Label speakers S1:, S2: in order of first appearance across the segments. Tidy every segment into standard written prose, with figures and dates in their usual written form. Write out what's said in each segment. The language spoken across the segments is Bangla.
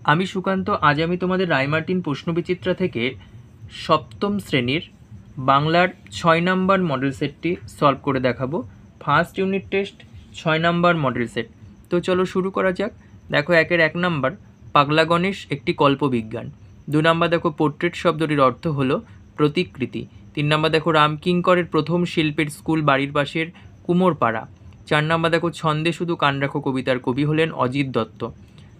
S1: আমি সুকান্ত, আজ আমি তোমাদের রায়মার্টিন প্রশ্নবিচিত্রা থেকে সপ্তম শ্রেণীর বাংলার 6 নম্বর মডেল সেটটি সলভ করে দেখাবো। ফার্স্ট ইউনিট টেস্ট 6 নম্বর মডেল সেট। তো চলো শুরু করা যাক। দেখো 1 নম্বর, পাগলা গণেশ একটি কল্পবিজ্ঞান। 2 নম্বর দেখো পোর্ট্রেট শব্দটির অর্থ হলো প্রতিকৃতি। 3 নম্বর দেখো রামকিঙ্করের প্রথম শিল্পের স্কুল বাড়ির পাশের কুমোরপাড়া। 4 নম্বর দেখো ছন্দে শুধু কান রাখো কবিতার কবি হলেন অজিত দত্ত।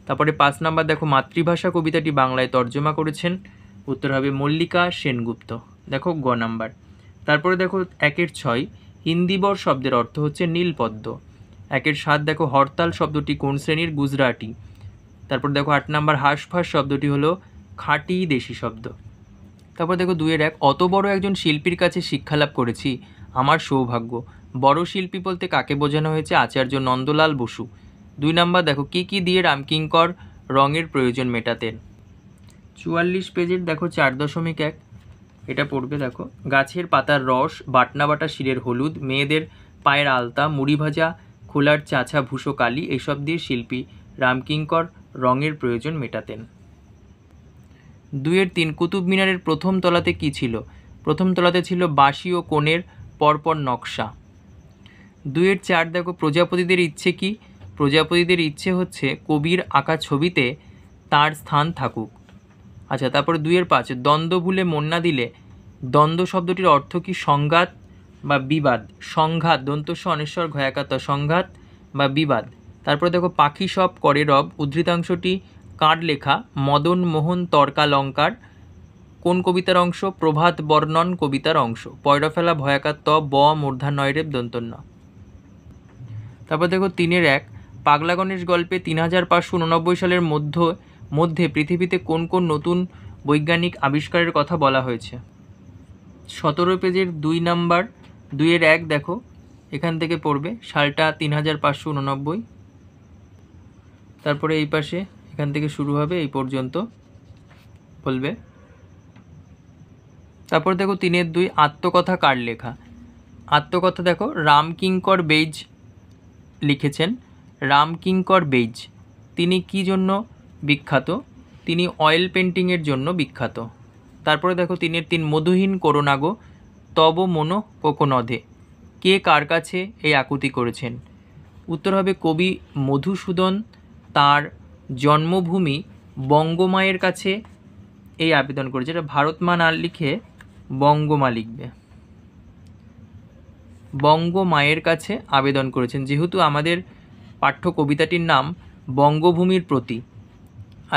S1: তারপরে 5 নম্বর দেখো মাতৃভাষা কবিতাটি বাংলায় তর্জমা করেছেন, উত্তর হবে মল্লিকা সেনগুপ্ত। দেখো গ নাম্বার। তারপরে দেখো 1-6 হিন্দিবর শব্দের অর্থ হচ্ছে নীলপদ্ম। 1-7 দেখো হরতাল শব্দটি কোন শ্রেণীর? গুজরাটি। তারপর দেখো 8 নম্বর হাঁসফাঁস শব্দটি হলো খাঁটি দেশি শব্দ। তারপর দেখো 2-1 অত বড় একজন শিল্পীর কাছে শিক্ষালাভ করেছি, আমার সৌভাগ্য। বড় শিল্পী বলতে কাকে বোঝানো হয়েছে? আচার্য নন্দলাল বসু। 2 নম্বর দেখো কি দিয়ে রামকিঙ্কর রঙের প্রয়োজন মেটাতেন? 44 পেজের দেখো 4.1 এটা পড়বে। দেখো গাছের পাতার রস, বাটনা বাটা শিরের হলুদ, মেয়েদের পায়ের আলতা, মুড়ি ভাজা খোলার চাছা ভুষো কালি, এইসব দিয়ে শিল্পী রামকিঙ্কর রঙের প্রয়োজন মেটাতেন। 2-3 কুতুব মিনারের প্রথম তলাতে কি ছিল? প্রথম তলাতে ছিল বাঁশি ও কোণের পরপর নকশা। 2-4 দেখো প্রজাপতিদের ইচ্ছে কি? প্রজাপতিদের ইচ্ছে হচ্ছে কবির আঁকা ছবিতে তার স্থান থাকুক। আচ্ছা, তারপরে 2-5 দ্বন্দ্ব ভুলে মন না দিলে, দ্বন্দ্ব শব্দটির অর্থ কি? সংঘাত বা বিবাদ। সংঘাত দন্তস্ব অনেশ্বর ঘয়াকাত, সংঘাত বা বিবাদ। তারপরে দেখো পাখি সব করে রব, উদ্ধৃতাংশটি কার লেখা? মদন মোহন তর্কালঙ্কার। কোন কবিতার অংশ? প্রভাত বর্ণন কবিতার অংশ। পয়রা ফেলা ভয়াকার ত, ব মূর্ধন্য রেপ দন্তন্য। তারপর দেখো 3-1 পাগলা গণেশ গল্পে 3589 সালের মধ্যে পৃথিবীতে কোন কোন নতুন বৈজ্ঞানিক আবিষ্কারের কথা বলা হয়েছে? 17 পেজের 2 নাম্বার 2-1 দেখো এখান থেকে পড়বে, সালটা 3589। তারপরে এই পাশে এখান থেকে শুরু হবে, এই পর্যন্ত বলবে। তারপর দেখো 3-2 আত্মকথা কার লেখা? আত্মকথা দেখো রামকিঙ্কর বেইজ লিখেছেন। রামকিঙ্কর বেইজ তিনি কি জন্য বিখ্যাত? তিনি অয়েল পেন্টিংয়ের জন্য বিখ্যাত। তারপরে দেখো 3-3 মধুহীন করোনাগো তব মনো কোকোনধে, কে কার কাছে এই আকুতি করেছেন? উত্তর হবে কবি মধুসূদন তার জন্মভূমি বঙ্গমায়ের কাছে এই আবেদন করেছে। এটা ভারতমা না লিখে বঙ্গমা লিখবে। বঙ্গমায়ের কাছে আবেদন করেছেন, যেহেতু আমাদের পাঠ্য কবিতাটির নাম বঙ্গভূমির প্রতি।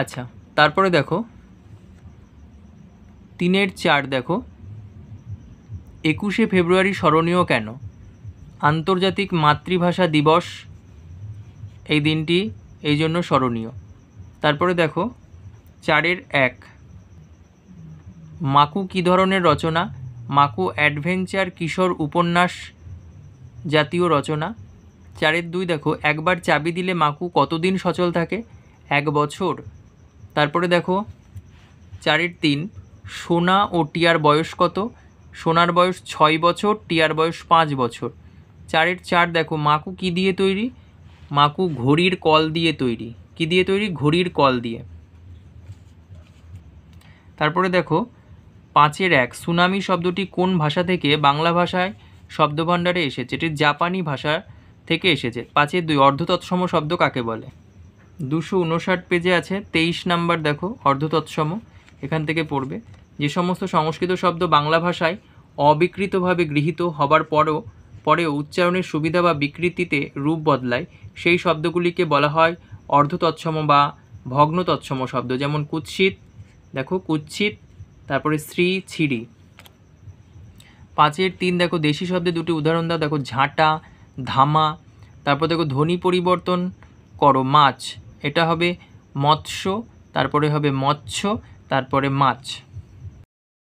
S1: আচ্ছা, তারপরে দেখো 3-4 দেখো 21শে ফেব্রুয়ারি স্মরণীয় কেন? আন্তর্জাতিক মাতৃভাষা দিবস এই দিনটি এই জন্য স্মরণীয়। তারপরে দেখো 4-1 মাকু কী ধরনের রচনা? মাকু অ্যাডভেঞ্চার কিশোর উপন্যাস জাতীয় রচনা। 4-2 দেখো একবার চাবি দিলে মাকু কতদিন সচল থাকে? 1 বছর। তারপরে দেখো 4-3 সোনা ও টিয়ার বয়স কত? সোনার বয়স 6 বছর, টিয়ার বয়স 5 বছর। 4-4 দেখো মাকু কি দিয়ে তৈরি? মাকু ঘড়ির কল দিয়ে তৈরি। কি দিয়ে তৈরি? ঘড়ির কল দিয়ে। তারপরে দেখো 5-1 সুনামি শব্দটি কোন ভাষা থেকে বাংলা ভাষায় শব্দভাণ্ডারে এসেছে? এটি জাপানি ভাষা থেকে এসেছে। 5-2 অর্ধতৎসম শব্দ কাকে বলে? 259 পেজে আছে 23 নাম্বার দেখো অর্ধতৎসম, এখান থেকে পড়বে। যে সমস্ত সংস্কৃত শব্দ বাংলা ভাষায় অবিকৃতভাবে গৃহীত হবার পরেও উচ্চারণের সুবিধা বা বিকৃতিতে রূপ বদলায়, সেই শব্দগুলিকে বলা হয় অর্ধতৎসম বা ভগ্ন তৎসম শব্দ। যেমন কুৎসিত দেখো কুৎসিত, তারপরে শ্রী ছিরি। 5-3 দেখো দেশি শব্দে দুটি উদাহরণ দাও। দেখো ঝাঁটা, ধামা। তারপর দেখো ধ্বনি পরিবর্তন করো মাছ, এটা হবে মৎস্য, তারপরে হবে মৎস্য, তারপরে মাছ।